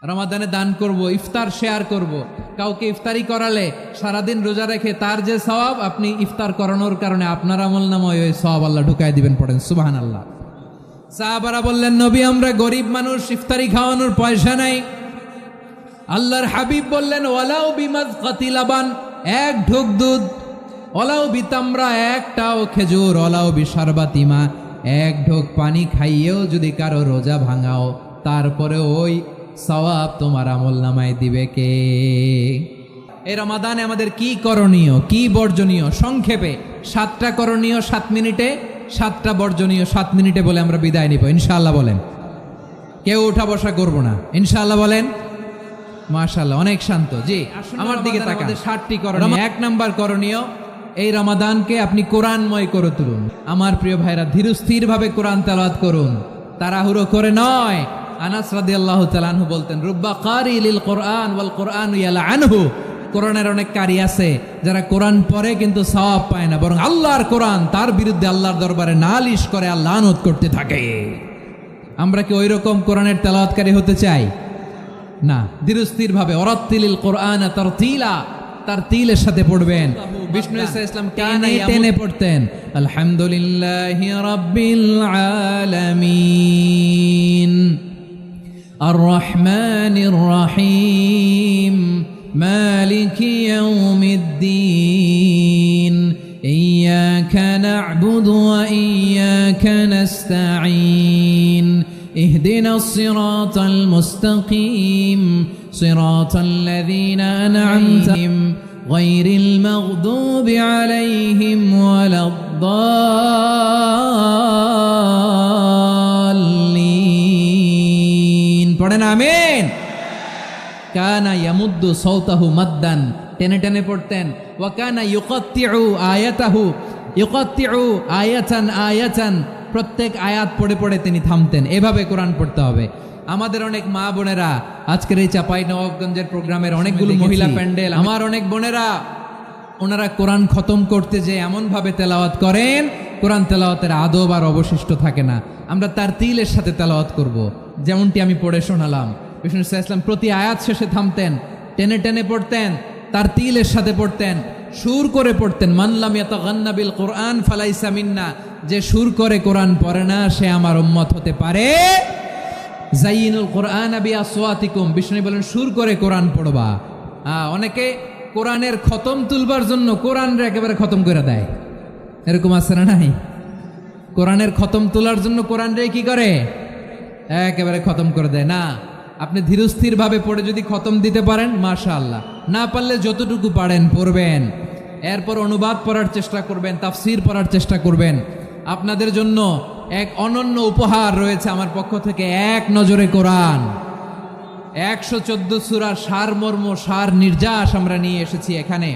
রমাদানে দান করব, ইফতার শেয়ার করব। কাউকে ইফতারি করালে সারাদিন রোজা রেখে তার যে সওয়াব, আপনি ইফতার করানোর কারণে আপনার আমলনামায় ওই সওয়াব আল্লাহ ঢুকায় দিবেন। পড়েন সুবহানাল্লাহ। সাহাবারা বললেন, নবী আমরা গরিব মানুষ, ইফতারি খাওয়ানোর পয়সা নাই। আল্লাহর হাবিব বললেন, ওয়ালাউ বিমাযকাতি লাবান, এক ঢোক দুধ, ওয়ালাউ বিতামরা, একটাও খেজুর, ওয়ালাউ বিশারবাতি মা, এক ঢোক পানি খাইয়েও যদি কারো রোজা ভাঙাও, তারপরে ওই সওয়াব তোমার আমলনামায় দিবে কে? এই রমাদানে আমাদের কি করণীয়, কি বর্জনীয়? সংক্ষেপে 7টা করণীয় 7 মিনিটে, 7টা বর্জনীয় 7 মিনিটে বলে আমরা বিদায় নিব ইনশাআল্লাহ। বলেন, কেউ উঠা বসা করব না ইনশাআল্লাহ। বলেন মাশাআল্লাহ, অনেক শান্ত। জি, আমার দিকে তাকান। 7টি করণীয়। 1 নাম্বার করণীয়, এই রমাদানকে আপনি কোরআনময় করে তুলুন। আমার প্রিয় ভাইরা, ধীরস্থির ভাবে কোরআন তেলাওয়াত করুন, তাড়াহুড়ো করে নয়। আনাস রাদিয়াল্লাহু তাআলা আনহু বলতেন, রুব্বা কারি লিল কোরআন ওয়াল কোরআন ইয়ালআনহু, কোরআনের অনেক কারি আছে যারা কোরআন পড়ে কিন্তু সওয়াব পায় না, বরং আল্লাহর কোরআন তার বিরুদ্ধে আল্লাহর দরবারে নালিশ করে আর লানত করতে থাকে। আমরা কি ওইরকম কোরআনের তেলাওয়াতকারী হতে চাই? না। ধীরস্থির ভাবে ওরাত্তিলিল কোরআন তারতিলা, তারতিলের সাথে পড়বেন। বিষ্ণু ইসা ইসলাম টেনে পড়তেন, আলহামদুলিল্লাহি রাব্বিল আলামিন আর রহমানির রহিম মালিকি ইয়াউমিদ্দিন ইয়্যাকা না'বুদু ওয়া ইয়্যাকা নাস্তাঈন اهدنا الصراط المستقيم صراط الذين أنعمت عليهم غير المغضوب عليهم ولا الضالين পড়েন আমিন। কানা ইয়ামুদ্দু সাওতাহু মাদ্দান, টেনে টেনে পড়তেন। ওয়া কানা ইউকাত্তিউ আয়াতাহু, ইউকাত্তিউ আয়াতান আয়াতান, প্রত্যেক আয়াত পড়ে পড়ে তিনি থামতেন। এভাবে কোরআন পড়তে হবে। আমাদের অনেক মা বোনেরা আজকের এই চাঁপাইনবাবগঞ্জের প্রোগ্রামের অনেকগুলো মহিলা প্যান্ডেল, আমার অনেক বোনেরা, ওনারা কোরআন খতম করতে যে এমন ভাবে তেলাওয়াত করেন, কোরআন তেলাওয়াতের আদব আর অবশিষ্ট থাকে না। আমরা তার তিলের সাথে তেলাওয়াত করব, যেমনটি আমি পড়ে শোনালাম। বিষ্ণু ইসলাম প্রতি আয়াত শেষে থামতেন, টেনে টেনে পড়তেন, তার তিলের সাথে পড়তেন, সুর করে পড়তেন। মানলাম ইয়াতাগান্না বিল কোরআন ফালাইসা মিন্না, যে সুর করে কোরআন পড়ে না সে আমার উম্মত হতে পারে। জাইনুল কোরআন বিআসওয়াতিকুম, বিষ্ণু বলেন সুর করে কোরআন পড়বা। অনেকে কোরআনের খতম তুলবার জন্য কোরআনরে একেবারে খতম করে দেয়, এরকম আছে না নাই? কোরআনের খতম তোলার জন্য কোরআনরে কি করে? একেবারে খতম করে দেয়। না, আপনি ধীরস্থির ভাবে পড়ে যদি খতম দিতে পারেন মাশাআল্লাহ, না পারলে যতটুকু পারেন পড়বেন। এরপর অনুবাদ পড়ার চেষ্টা করবেন, তাফসির পড়ার চেষ্টা করবেন। আপনাদের জন্য এক অনন্য উপহার রয়েছে আমার পক্ষ থেকে, এক নজরে কোরআন। 114 সূরার সারমর্ম, সার নির্যাস আমরা নিয়ে এসেছি এখানে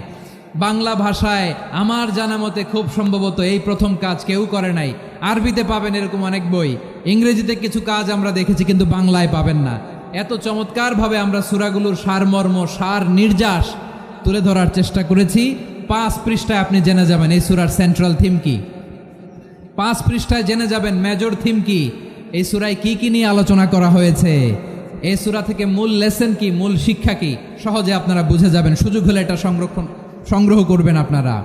বাংলা ভাষায়। আমার জানা মতে খুব সম্ভবত এই প্রথম কাজ কেউ করে নাই। আরবিতে পাবেন এরকম অনেক বই, ইংরেজিতে কিছু কাজ আমরা দেখেছি, কিন্তু বাংলায় পাবেন না। এত চমৎকারভাবে আমরা সূরাগুলোর সারমর্ম, সার নির্যাস তুলে ধরার চেষ্টা করেছি। 5 পৃষ্ঠায় আপনি জেনে যাবেন এই সূরার সেন্ট্রাল থিম কি। 5 পৃষ্ঠায় জেনে যাবেন মেজর থিম কি, এই সূরায় কি কি নিয়ে আলোচনা করা হয়েছে, এই সূরা থেকে মূল লেসন কি, মূল শিক্ষা কি, সহজে আপনারা বুঝে যাবেন। সুযোগ হলে এটা সংগ্রহ করবেন। আপনারা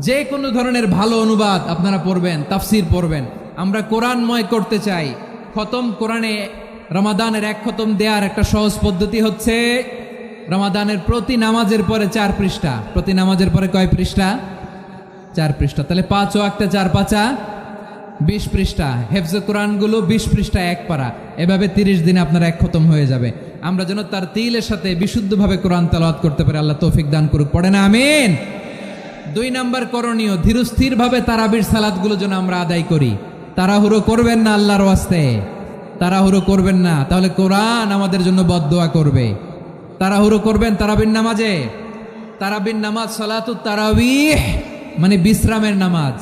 যে কোনো ধরনের ভালো অনুবাদ আপনারা পড়বেন, তাফসির পড়বেন। আমরা কোরআনময় করতে চাই। খতম কোরআনে রমাদানের 1 খতম দেওয়ার একটা সহজ পদ্ধতি হচ্ছে, রমাদানের প্রতি নামাজের পরে 4 পৃষ্ঠা। প্রতি নামাজের পরে কয় পৃষ্ঠা? 4 পৃষ্ঠা। তাহলে 5 ওয়াক্তে 4 পাঁচা 20 পৃষ্ঠা। হেফজে কোরআনগুলো 20 পৃষ্ঠা 1 পারা। এভাবে 30 দিনে আপনার 1 খতম হয়ে যাবে। আমরা যেন তার তিলের সাথে বিশুদ্ধভাবে কোরআন তেলাওয়াত করতে পারি, আল্লাহ তৌফিক দান করুক। পড়ে না আমিন। 2 নাম্বার করণীয়, ধীরস্থির ভাবে তারাবির সালাতগুলো যেন আমরা আদায় করি। তাড়াহুড়ো করবেন না আল্লাহর ওয়াস্তে, তাড়াহুড়ো করবেন না, তাহলে কোরআন আমাদের জন্য বদদোয়া করবে। তাড়াহুড়ো করবেন তারাবির নামাজে। তারাবির নামাজ সালাতুত তারাবিহ মানে বিশ্রামের নামাজ,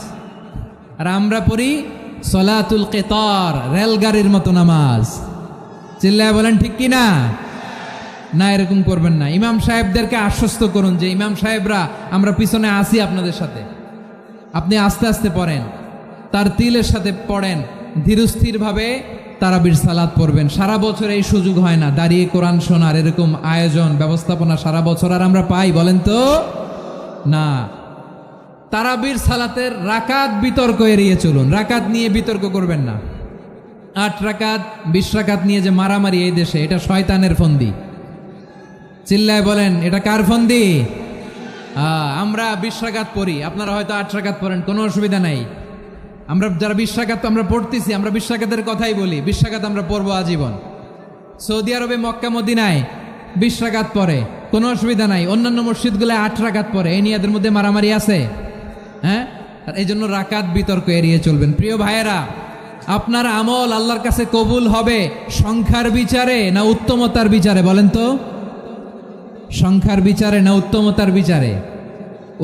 আর আমরা পড়ি সলাতুল কিতার, রেলগাড়ির মতো নামাজ। চিল্লায় বলেন ঠিক কি না? না, এরকম করবেন না। ইমাম সাহেবদেরকে আশ্বস্ত করুন যে ইমাম সাহেবরা আমরা পিছনে আসি আপনাদের সাথে, আপনি আস্তে আস্তে পড়েন, তার তিলের সাথে পড়েন, ধীরস্থির ভাবে তারাবির সালাত পড়বেন। সারা বছর এই সুযোগ হয় না, দাঁড়িয়ে কোরআন শোনার এরকম আয়োজন ব্যবস্থাপনা সারা বছর আর আমরা পাই বলেন তো না। তারাবির সালাতের রাকাত বিতর্ক এড়িয়ে চলুন, রাকাত নিয়ে বিতর্ক করবেন না। 8 রাকাত 20 রাকাত নিয়ে যে মারামারি এই দেশে, এটা শয়তানের ফন্দি। চিল্লায় বলেন এটা কার ফন্দি? আমরা 20 রাকাত পড়ি, আপনারা হয়তো 8 রাকাত পড়েন, কোনো অসুবিধা নাই। আমরা যারা 20 রাকাত আমরা পড়তেছি, আমরা 20 রাকাতের কথাই বলি, 20 রাকাত আমরা পড়বো আজীবন। সৌদি আরবে মক্কা মদিনায় 20 রাকাত পড়ে, কোনো অসুবিধা নাই। অন্যান্য মসজিদগুলো 8 রাকাত পড়ে, এই নিয়ে এদের মধ্যে মারামারি আছে? হ্যাঁ, এই জন্য রাকাত বিতর্ক এড়িয়ে চলবেন। প্রিয় ভাইয়েরা, আপনার আমল আল্লাহর কাছে কবুল হবে সংখ্যার বিচারে না উত্তমতার বিচারে বলেন তো? সংখ্যার বিচারে না উত্তমতার বিচারে?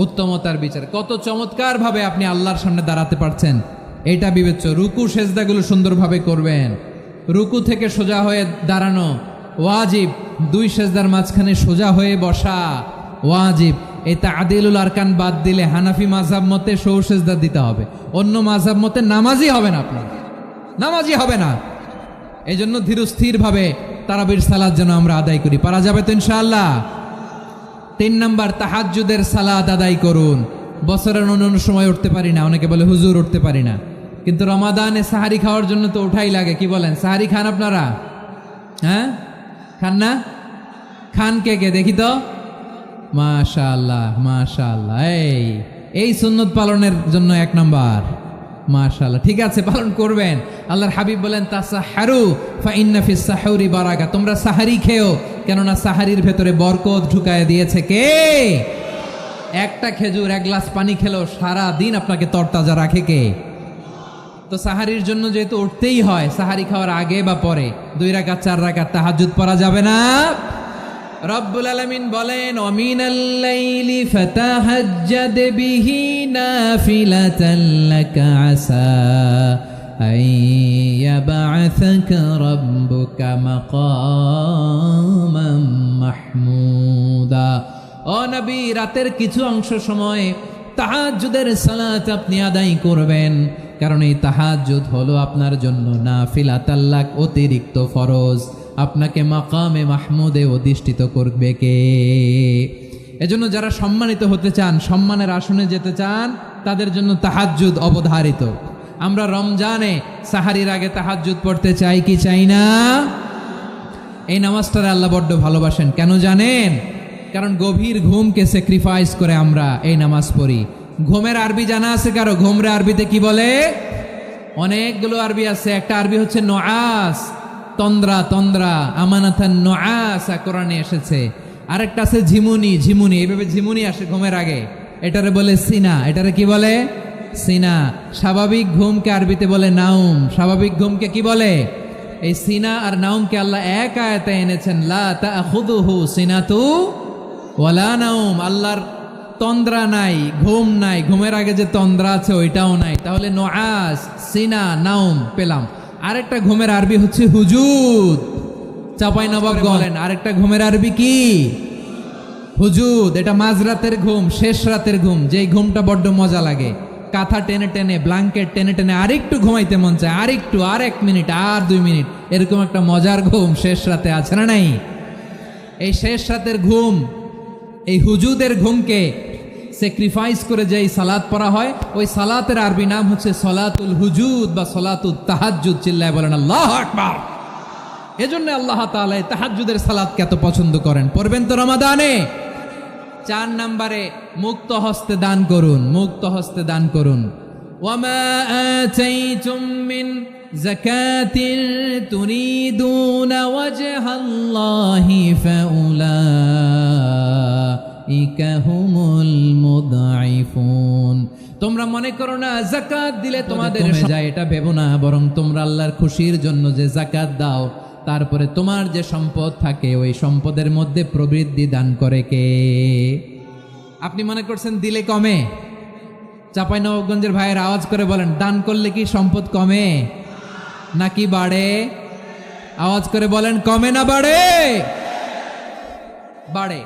উত্তমতার বিচারে। কত চমৎকার ভাবে আপনি আল্লাহর সামনে দাঁড়াতে পারছেন এটা বিবেচ্য। রুকু সেজদাগুলো সুন্দরভাবে করবেন, রুকু থেকে সোজা হয়ে দাঁড়ানো ওয়াজিব, 2 সেজদার মাঝখানে সোজা হয়ে বসা ওয়াজিব। এই তা'দীলুল আরকান বাদ দিলে হানাফি মাযহাব মতে সৌ সেজদা দিতে হবে, অন্য মাযহাব মতে নামাজই হবে না, আপনার নামাজই হবে না। এই জন্য ধীরস্থির ভাবে তারাবির সালাত যেন আমরা আদায় করি। পারা যাবে তো ইনশাআল্লাহ? 3 নাম্বার, তাহাজ্জুদের সালাত আদায় করুন। বছরের অন্য সময় উঠতে পারি না, অনেকে বলে হুজুর উঠতে পারি না, কিন্তু রমাদানে সাহারি খাওয়ার জন্য তো ওঠাই লাগে। কি বলেন, সাহারি খান আপনারা? হ্যাঁ, খান না? খান কে কে দেখি তো? মাশাআল্লাহ মাশাআল্লাহ, এই সুন্নত পালনের জন্য 1 নাম্বার। মাশাআল্লাহ, ঠিক আছে, পালন করবেন। আল্লাহর হাবিব বলেন তাসাহারু ফা ইন্না ফিস সাহুরি বারাকা, তোমরা সাহারি খেও, কেননা সাহারির ভেতরে বরকত ঢুকায় দিয়েছে কে? একটা খেজুর 1 গ্লাস পানি খেলেও সারা দিন আপনাকে তরতাজা রাখে কে? তো সাহারির জন্য যেহেতু উঠতেই হয়, সাহারি খাওয়ার আগে বা পরে 2 রাকাত 4 রাকাত তাহাজ্জুদ পড়া যাবে না? রব্বুল আলামিন বলেন ওয়ামিনাল লাইলি ফাতাহাজ্জাদ বিহি নাফিলাতান লাকা আসা আইয়াবআসাকা রাব্বুকা মাকামান মাহমুদা। ও নবী, রাতের কিছু অংশ সময় তাহাজ্জুদের সালাত আপনি আদায় করবেন, কারণ এই তাহাজ্জুদ হলো আপনার জন্য নাফিলাতাল লাক, অতিরিক্ত ফরজ। আপনাকে মাকামে মাহমুদে অধিষ্ঠিত করবে কে? এজন্য যারা সম্মানিত হতে চান, সম্মানের আসনে যেতে চান, তাদের জন্য তাহাজ্জুদ অবধারিত। আমরা রমজানে সাহারির আগে তাহাজ্জুদ পড়তে চাই কি চাই না? এই নামাজটারে আল্লাহ বড্ড ভালোবাসেন, কেন জানেন? কারণ গভীর ঘুমকে স্যাক্রিফাইস করে আমরা এই নামাজ পড়ি। ঘুমের আরবি জানা আছে কারো? ঘুমরে আরবিতে কি বলে? অনেকগুলো আরবি আছে। একটা আরবি হচ্ছে নুআস, তন্দ্রা, তন্দ্রা, আমানাতান নুআসা কোরআনে এসেছে। আরেকটা আছে ঝিমুনি, ঝিমুনি, এইভাবে ঝিমুনি আসে ঘুমের আগে, এটারে বলে সিনা। এটারে কি বলে? সিনা। স্বাভাবিক ঘুমকে আরবিতে বলে নাউম। স্বাভাবিক ঘুমকে কি বলে? এই সিনা আর নাউমকে আল্লাহ এক আয়াতে এনেছেন, লা তাখুযুহু সিনাতু ওয়ালা নাউম। আল্লাহর তন্দ্রা নাই, ঘুম নাই, ঘুমের আগে যে তন্দ্রা আছে ওইটাও নাই। তাহলে নুআস, সিনা, নাউম পেলাম। আরেকটা ঘুমের আরবি হচ্ছে হুজুদ। চাঁপাইনবাবগঞ্জ বলেন আরেকটা ঘুমের আরবি কি? হুজুদ। এটা মাঝরাতের ঘুম, শেষ রাতের ঘুম, যেই ঘুমটা বড্ড মজা লাগে। কাঁথা টেনে টেনে, ব্ল্যাঙ্কেট টেনে টেনে আরেকটু ঘুমাইতে মন চায়, আরেকটু, আর 1 মিনিট, আর 2 মিনিট, এরকম একটা মজার ঘুম শেষ রাতে আছে না নাই? এই শেষ রাতের ঘুম, এই হুজুদের ঘুমকে স্যাক্রিফাইস করে যেই সালাত পড়া হয়, ওই সালাতের আরবি নাম হচ্ছে সলাতুল হুজুদ বা সলাতুত তাহাজ্জুদ। চিল্লায় বলেন আল্লাহু আকবার। এজন্য আল্লাহ তাআলা তাহাজ্জুদের সালাতকে এত পছন্দ করেন। পড়বেন তো রমাদানে। 4 নম্বরে মুক্ত হস্তে দান করুন, মুক্ত হস্তে দান করুন। ওয়ামা আতাইতুম মিন যাকাতিন তুরিদুনা ওয়াজহাল্লাহি ফাউলাইকা হুমুল মুদঈফুন। তোমরা মনে করো না যাকাত দিলে তোমাদের যায়, এটা ভেবো না, বরং তোমরা আল্লাহর খুশির জন্য যে যাকাত দাও, তারপরে তোমার যে সম্পদ থাকে ওই সম্পদের মধ্যে প্রবৃদ্ধি দান করে কে? আপনি মনে করছেন দিলে কমে? চাঁপাইনবাবগঞ্জের ভাইয়ের আওয়াজ করে বলেন, দান করলে কি সম্পদ কমে নাকি বাড়ে? আওয়াজ করে বলেন, কমে না বাড়ে? বাড়ে।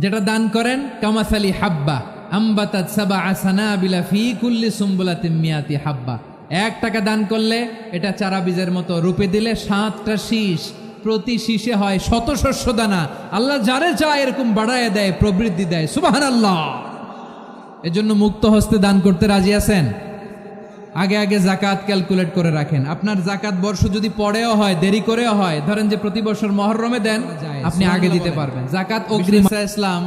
যেটা দান করেন, কামাসালি হাব্বা আম্বাতাত সাবআ সানাবিলা ফি কুল্লি সুম্বুলাতিন মিয়াতি হাব্বা, 1 টাকা দান করলে এটা চারা বীজের মতো, রূপে দিলে 7টা শীষ, প্রতি শীষে হয় 100 শস্য দানা। আল্লাহ যারে চায় এরকম বাড়ায় দেয়, প্রবৃদ্ধি দেয়। সুবহানাল্লাহ। এজন্য মুক্ত হস্তে দান করতে রাজি আছেন? আগে আগে জাকাত ক্যালকুলেট করে রাখেন। আপনার জাকাত বর্ষ যদি পরেও হয়, দেরি করেও হয়, ধরেন যে প্রতি বছর মুহররমে দেন, আপনি আগে দিতে পারবেন। জাকাত অগ্রিম। ইসলাম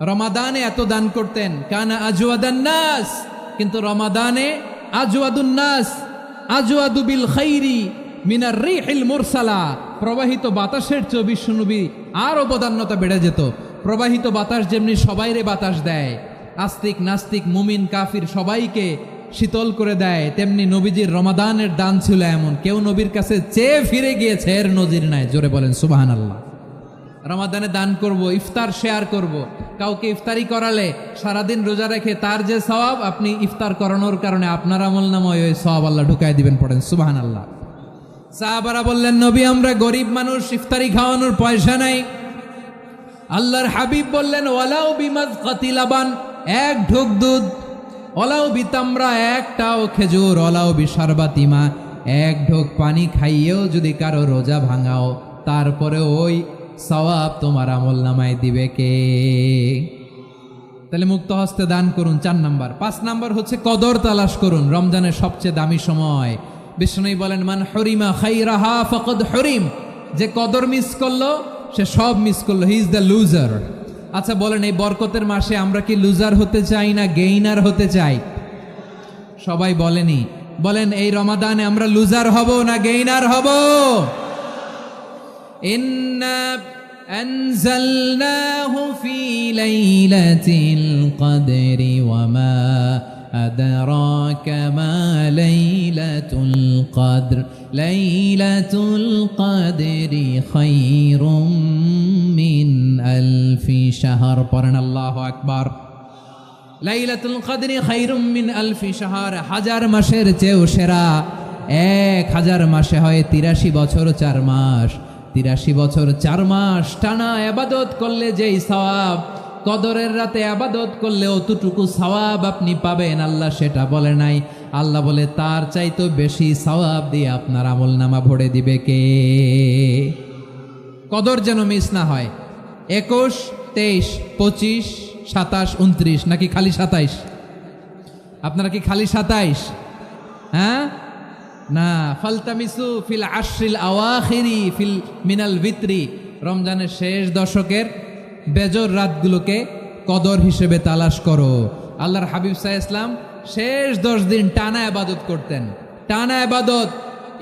রমাদানে এত দান করতেন, কানা আজওয়াদান নাস, কিন্তু রমাদানে আজওয়াদুন নাস আজওয়াদু বিল খাইরি মিনার রিহিল মুরসালা। প্রবাহিত বাতাসের চেয়ে বিশ্বনবী আর অবদান্যতা বেড়ে যেত। প্রবাহিত বাতাস যেমনি সবাইরে বাতাস দেয়, আস্তিক নাস্তিক মুমিন কাফির সবাইকে শীতল করে দেয়, তেমনি নবীজির রমাদানের দান ছিল এমন, কেউ নবীর কাছে চেয়ে ফিরে গিয়েছে এর নজির নাই। জোরে বলেন সুবহানাল্লাহ। রমাদানে দান করব, ইফতার শেয়ার করব। কাউকে ইফতারি করালে সারাদিন রোজা রেখে তার যে সওয়াব, আপনি ইফতার করানোর কারণে আপনার আমলনামায় ওই সওয়াব আল্লাহ ঢুকায় দিবেন। পড়েন সুবহানাল্লাহ। সাহাবারা বললেন, নবী আমরা গরিব মানুষ, ইফতারি খাওয়ানোর পয়সা নাই। আল্লাহর হাবিব বললেন, ওয়ালাউ বিমাজকাতি লাবান, 1 ঢোক দুধ, ওলাও বিতামরা, 1টাও খেজুর, ওলাও বিশারবাতিমা, 1 ঢোক পানি খাইয়েও যদি কারো রোজা ভাঙাও, তারপরে ওই সওয়াব তোমার আমলনামায় দিবে কে? তাহলে মুক্ত হস্তে দান করুন, 4 নাম্বার। 5 নাম্বার হচ্ছে কদর তালাশ করুন। রমজানের সবচেয়ে দামি সময়। বিষ্ণু বলেন, মান হরিমা খাইরাহা ফাকাদ হরিম, যে কদর মিস করলো সে সব মিস করলো, হি ইজ দ্য লুজার। আচ্ছা বলেন, এই বরকতের মাসে আমরা কি লুজার হতে চাই না গেইনার হতে চাই? সবাই বলেনি। বলেন, এই রমাদানে আমরা লুজার হব না গেইনার হব? ইন্না আনজালনাহু ফি লাইলাতিল কদরি ওয়া মা আদরাকা মা লাইলাতুল কদর লাইলাতুল কদরি খায়রুম মিন আলফি শাহর। পড়েন আল্লাহু আকবার। লাইলাতুল কদরি খায়রুম মিন আলফি শাহর, 1000 মাসের চেয়েও সেরা। 1000 মাসে হয় 83 বছর 4 মাস। 83 বছর 4 মাস টানা ইবাদত করলে যেই সওয়াব, কদরের রাতে ইবাদত করলে অতটুকু সওয়াব আপনি পাবেন। আল্লাহ সেটা বলে নাই। আল্লাহ বলে তার চাইতে বেশি সওয়াব দিয়ে আপনার আমলনামা ভরে দিবে কে? কদর যেন মিস না হয়। 21, 23, 25, 27, 29, নাকি খালি 27? আপনারা কি খালি 27? হ্যাঁ না। ফালতামিসু ফিল আশরিল আওয়াখিরি ফিল মিনাল ভিতরি, রমজানের শেষ দশকের বেজর রাতগুলোকে কদর হিসেবে তালাশ করো। আল্লাহর হাবিব সাল্লাল্লাহু আলাইহি ওয়াসাল্লাম শেষ 10 দিন টানা ইবাদত করতেন। টানা ইবাদত।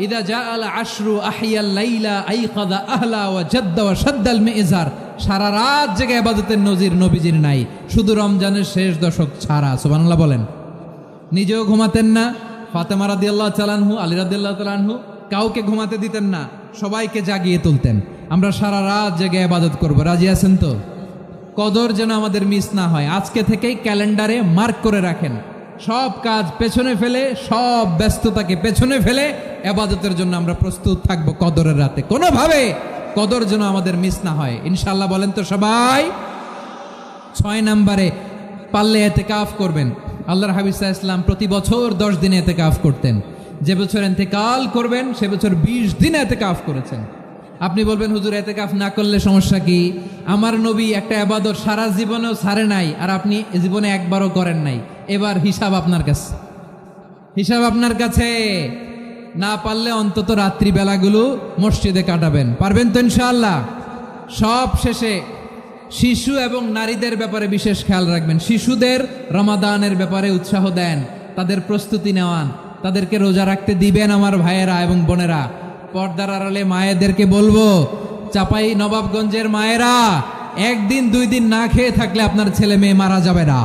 ইদা জাআল আশরু আহিয়াল লাইলা আইকাদা আহলা ওয়া জাদ্দা ওয়া শাদ্দাল মিজার। সারা রাত জেগে ইবাদতের নজির নবীজির নাই, শুধু রমজানের শেষ দশক ছাড়া। সুবহানাল্লাহ বলেন। নিজেও ঘুমাতেন না। ফাতেমা রাদিয়াল্লাহু তাআলা আনহু, আলী রাদিয়াল্লাহু তাআলা আনহু কাউকে ঘুমাতে দিতেন না, সবাইকে জাগিয়ে তুলতেন। আমরা সারা রাত জেগে ইবাদত করব। রাজি আছেন তো? কদর যেন আমাদের মিস না হয়। আজকে থেকেই ক্যালেন্ডারে মার্ক করে রাখেন। সব কাজ পেছনে ফেলে, সব ব্যস্ততাকে পেছনে ফেলে ইবাদতের জন্য আমরা প্রস্তুত থাকবো কদরের রাতে। কোনোভাবে কদর যেন আমাদের মিস না হয়, ইনশাআল্লাহ। বলেন তো সবাই। 6 নম্বরে পারলে ইতিকাফ করবেন। আল্লাহর হাবিব সাল্লাল্লাহু আলাইহি ওয়াসাল্লাম প্রতি বছর 10 দিন ইতিকাফ করতেন। যে বছর ইন্তেকাল করবেন সে বছর 20 দিন ইতিকাফ করেছেন। আপনি বলবেন, হুজুর ইতিকাফ না করলে সমস্যা কি? আমার নবী একটা ইবাদত সারা জীবনেও ছাড়ে নাই, আর আপনি জীবনে একবারও করেন নাই। এবার হিসাব আপনার কাছে। হিসাব আপনার কাছে। না পারলে অন্তত রাত্রি বেলাগুলো মসজিদে কাটাবেন। পারবেন তো ইনশাআল্লাহ? সব শেষে শিশু এবং নারীদের ব্যাপারে বিশেষ খেয়াল রাখবেন। শিশুদের রমাদানের ব্যাপারে উৎসাহ দেন, তাদের প্রস্তুতি নেওয়ান, তাদেরকে রোজা রাখতে দিবেন। আমার ভাইয়েরা এবং বোনেরা, পর্দার আড়ালে মায়েদেরকে বলবো, চাপাই নবাবগঞ্জের মায়েরা, 1 দিন 2 দিন না খেয়ে থাকলে আপনার ছেলে মেয়ে মারা যাবে না।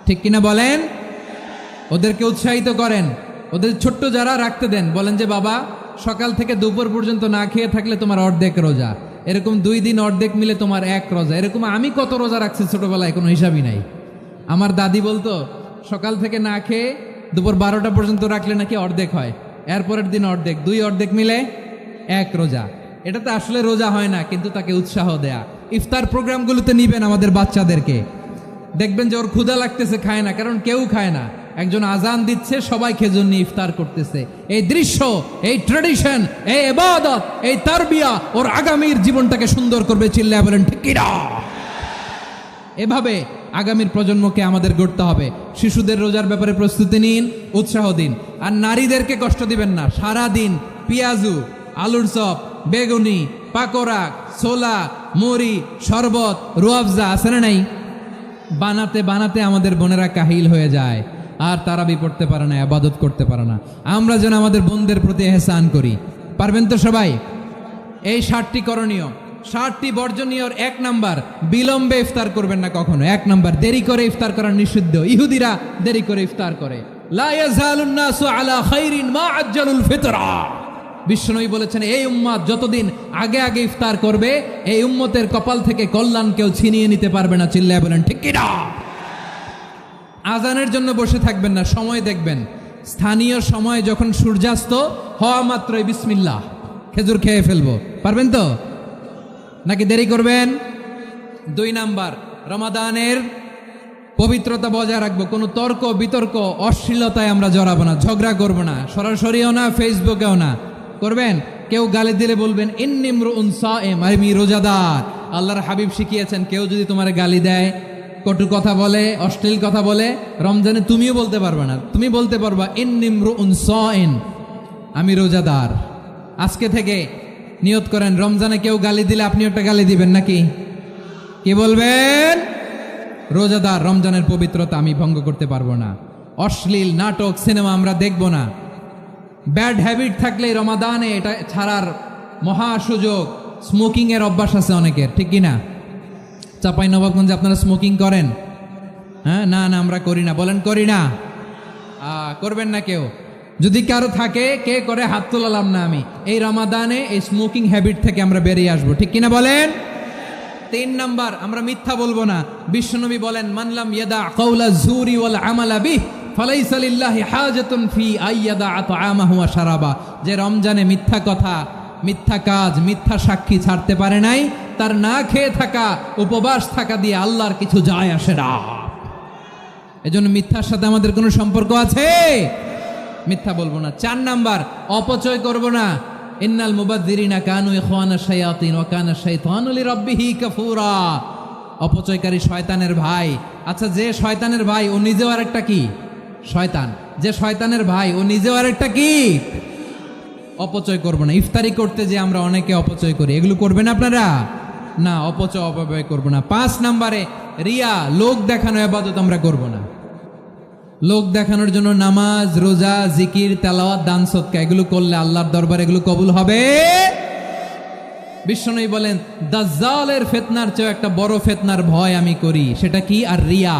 ঠিক কিনা বলেন? ওদেরকে উৎসাহিত করেন। ওদের ছোট্ট যারা রাখতে দেন, বলেন যে বাবা সকাল থেকে দুপুর পর্যন্ত না খেয়ে থাকলে তোমার অর্ধেক রোজা। এরকম 2 দিন অর্ধেক মিলে তোমার 1 রোজা। এরকম আমি কত রোজা রাখছি ছোটবেলায়, কোনো হিসাবই নাই। আমার দাদি বলতো সকাল থেকে না খেয়ে দুপুর 12টা পর্যন্ত রাখলে নাকি অর্ধেক হয়, এরপরের দিন অর্ধেক, 2 অর্ধেক মিলে 1 রোজা। এটা তো আসলে রোজা হয় না, কিন্তু তাকে উৎসাহ দেয়া। ইফতার প্রোগ্রামগুলোতে নিবেন আমাদের বাচ্চাদেরকে। দেখবেন যে ওর ক্ষুধা লাগতেছে, খায় না, কারণ কেউ খায় না। একজন আজান দিচ্ছে, সবাই খেজুর নিয়ে ইফতার করতেছে। এই দৃশ্য, এই ট্রেডিশন, এই ইবাদত, এই তারবিয়া ওর আগামীর জীবনটাকে সুন্দর করবে। চিল্লায় বলেন ঠিক কিনা? এভাবে আগামীর প্রজন্মকে আমাদের গড়তে হবে। শিশুদের রোজার ব্যাপারে প্রস্তুতি নিন, উৎসাহ দিন। আর নারীদেরকে কষ্ট দিবেন না। সারা দিন পেঁয়াজু, আলুর চপ, বেগুনি, পাকোড়া, ছোলা, মুড়ি, শরবত, রুয়াবজা আছে না নাই, বানাতে বানাতে আমাদের বোনেরা কাহিল হয়ে যায়, আর তারাবি পড়তে পারে না, ইবাদত করতে পারে না। আমরা যেন আমাদের বোনদের প্রতি এহসান করি। পারবেন তো সবাই? এই 7টি করণীয়, 7টি বর্জনীয়র 1 নাম্বার, বিলম্বে ইফতার করবেন না কখনো। 1 নাম্বার, দেরি করে ইফতার করা নিষিদ্ধ। ইহুদিরা দেরি করে ইফতার করে। লা ইয়াজালুন নাসু আলা খাইরিন মা আজ্জালুল ফিতরা। বিশ্বনবী বলেছেন, এই উম্মত যতদিন আগে আগে ইফতার করবে, এই উম্মতের কপাল থেকে কল্যাণ কেউ ছিনিয়ে নিতে পারবে না। চিল্লায় বলেন ঠিক কিনা? আজানের জন্য বসে থাকবেন না, সময় দেখবেন। স্থানীয় সময় যখন সূর্যাস্ত হওয়া মাত্রই বিসমিল্লাহ, খেজুর খেয়ে ফেলবো। পারবেন তো নাকি দেরি করবেন? 2 নাম্বার, রমাদানের পবিত্রতা বজায় রাখবো। কোনো তর্ক বিতর্ক অশ্লীলতায় আমরা জড়াবো না, ঝগড়া করবো না, সরাসরিও না, ফেসবুকেও না। করবেন কেউ গালি দিলে বলবেন ইন্নী ইমরুউন সায়েম, আমি রোজাদার। আল্লাহর হাবিব শিখিয়েছেন, কেউ যদি তোমার গালি দেয়, কটু কথা বলে, অশ্লীল কথা বলে, রমজানে তুমিও বলতে পারবে না। তুমি বলতে পারবা ইন্নী ইমরুউন সায়েম, আমি রোজাদার। আজকে থেকে নিয়ত করেন, রমজানে কেউ গালি দিলে আপনি একটা গালি দিবেন নাকি? কি বলবেন? রোজাদার, রমজানের পবিত্রতা আমি ভঙ্গ করতে পারবো না। অশ্লীল নাটক, সিনেমা আমরা দেখব না। ব্যাড হ্যাবিট থাকলে রমাদানে এটা ছাড়ার মহা সুযোগ। স্মোকিং এর অভ্যাস আছে অনেকের, ঠিক কি না? চাঁপাইনবাবগঞ্জে আপনারা স্মোকিং করেন? হ্যাঁ, না না আমরা করি না। বলেন করি না? করবেন না কেউ? যদি কারো থাকে, কে করে হাত তোলালাম না আমি। এই রমাদানে এই স্মোকিং হ্যাবিট থেকে আমরা বেরিয়ে আসবো, ঠিক কিনা বলেন? 3 নাম্বার, আমরা মিথ্যা বলবো না। বিশ্বনবী বলেন, মানলাম ইয়াদা কাওলা যুরি ওয়াল আমালা বিহ ফালাইসা লিল্লাহি হাজাতুন ফি আইয়াদা তাআমাহু ওয়া শারাবা। যে রমজানে মিথ্যা কথা, মিথ্যা কাজ, মিথ্যা সাক্ষী ছাড়তে পারে নাই, তার না খেয়ে থাকা, উপবাস থাকা দিয়ে আল্লাহর কিছু যায় আসে না। এজন্য মিথ্যার সাথে আমাদের কোনো সম্পর্ক আছে? মিথ্যা বলবো না। 4 নাম্বার, অপচয় করব না। ইন্নাল মুবাযযিরিনা কানু ইখওয়ানা শায়াতিন ওয়া কানা শাইতানু লিরাব্বিহি কাফুরা। অপচয়কারী শয়তানের ভাই। আচ্ছা, যে শয়তানের ভাই ও নিজেও আরেকটা কি? শয়তান। যে শয়তানের ভাই ও নিজেও আরেকটা কি? অপচয় করব না। ইফতারি করতে যে আমরা অনেকে অপচয় করি, এগুলো করবেন আপনারা? না, অপচয় অপব্যয় করব না। 5 নাম্বারে, রিয়া, লোক দেখানো ইবাদত আমরা করব না। লোক দেখানোর জন্য নামাজ, রোজা, জিকির, তেলাওয়াত, দান, সদকা এগুলো করলে আল্লাহর দরবারে এগুলো কবুল হবে? বিশ্বনবী বলেন, দাজ্জালের ফিতনার চেয়ে একটা বড় ফিতনার ভয় আমি করি। সেটা কি? আর রিয়া,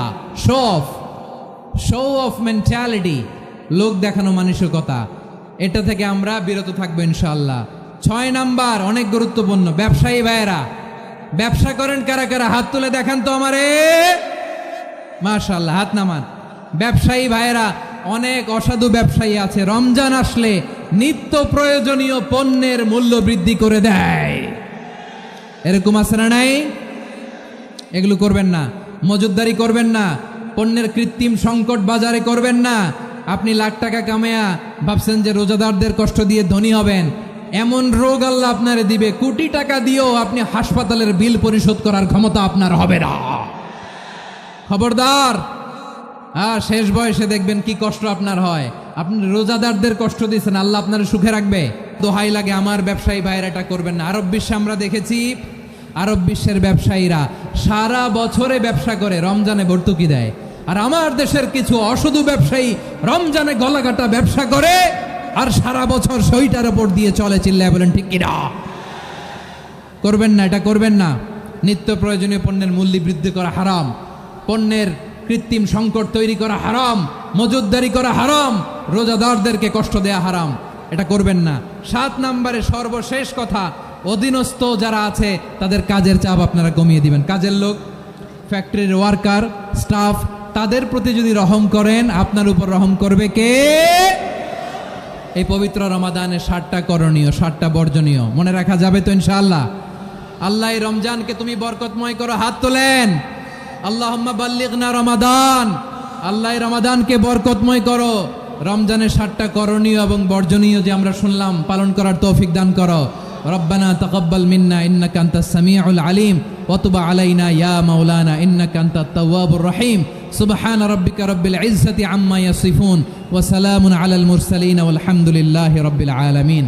শো অফ মেন্টালিটি, লোক দেখানো মানসিকতা। এটা থেকে আমরা বিরত থাকবো ইনশাআল্লাহ। 6 নাম্বার, অনেক গুরুত্বপূর্ণ। ব্যবসায়ী ভাইয়েরা, ব্যবসা করেন কারা কারা? হাত তুলে দেখান তো আমারে। মাশাআল্লাহ, হাত নামান। ব্যবসায়ী ভাইয়েরা, অনেক অসাধু ব্যবসায়ী আছে, রমজান আসলে নিত্য প্রয়োজনীয় পণ্যের মূল্য বৃদ্ধি করে দেয়। এরকম আছে না নাই? এগুলো করবেন না। মজুদদারি করবেন না। পণ্যের কৃত্রিম সংকট বাজারে করবেন না। আপনি লাখ টাকা কামায়া ভাবছেন যে রোজাদারদের কষ্ট দিয়ে ধনী হবেন। এমন রোগ আল্লাহ আপনারে দিবে, কোটি টাকা দিয়েও আপনি হাসপাতালের বিল পরিশোধ করার ক্ষমতা আপনার হবে না। খবরদার। শেষ বয়সে দেখবেন কি কষ্ট আপনার হয়। আপনি রোজাদারদের কষ্ট দিয়েছেন, আল্লাহ আপনার সুখে রাখবে? দোহাই লাগে আমার ব্যবসায়ী ভাইয়েরা, এটা করবেন না। আরব বিশ্বে আমরা দেখেছি, আরব বিশ্বের ব্যবসায়ীরা সারা বছরে ব্যবসা করে, রমজানে ভর্তুকি দেয়। আর আমার দেশের কিছু অসাধু ব্যবসায়ী রমজানে গলাকাটা ব্যবসা করে আর সারা বছর সইটার উপর দিয়ে চলে। চিল্লায় বলেন ঠিক কিনা? করবেন না, এটা করবেন না। নিত্য প্রয়োজনীয় পণ্যের মূল্য বৃদ্ধি করা হারাম। পণ্যের কৃত্রিম সংকট তৈরি করা হারাম। মজুদদারি করা হারাম। রোজাদারদেরকে কষ্ট দেয়া হারাম। এটা করবেন না। 7 নাম্বারে সর্বশেষ কথা, অধীনস্থ যারা আছে তাদের কাজের চাপ আপনারা কমিয়ে দিবেন। কাজের লোক, ফ্যাক্টরির ওয়ার্কার, স্টাফ, তাদের প্রতি যদি রহম করেন, আপনার উপর রহম করবে কে? এই পবিত্র রমাদানের 7টা করণীয়, 7টা বর্জনীয় মনে রাখা যাবে তো ইনশাআল্লাহ? আল্লাহ এই রমজানকে তুমি বরকতময় করো। হাত তোলেন। আল্লাহুম্মা বাল্লিগনা রমাদান। আল্লাহ রমাদানকে বরকতময় করো। রমজানের 7টা করণীয় এবং বর্জনীয় যে আমরা শুনলাম পালন করার তৌফিক দান করো। রব্বানা তাকাব্বাল মিন্না ইন্নাকা আনতাস সামিউল আলিম ওয়া তুব আলাইনা ইয়া মাওলানা ইন্নাকা আনতাত তাওয়াবুর রহিম। সুবহানা রাব্বিকা রাব্বিল ইজ্জাতি আম্মা ইয়াসিফুন ওয়া সালামুন আলাল মুরসালিন ওয়াল হামদুলিল্লাহি রাব্বিল আলামিন।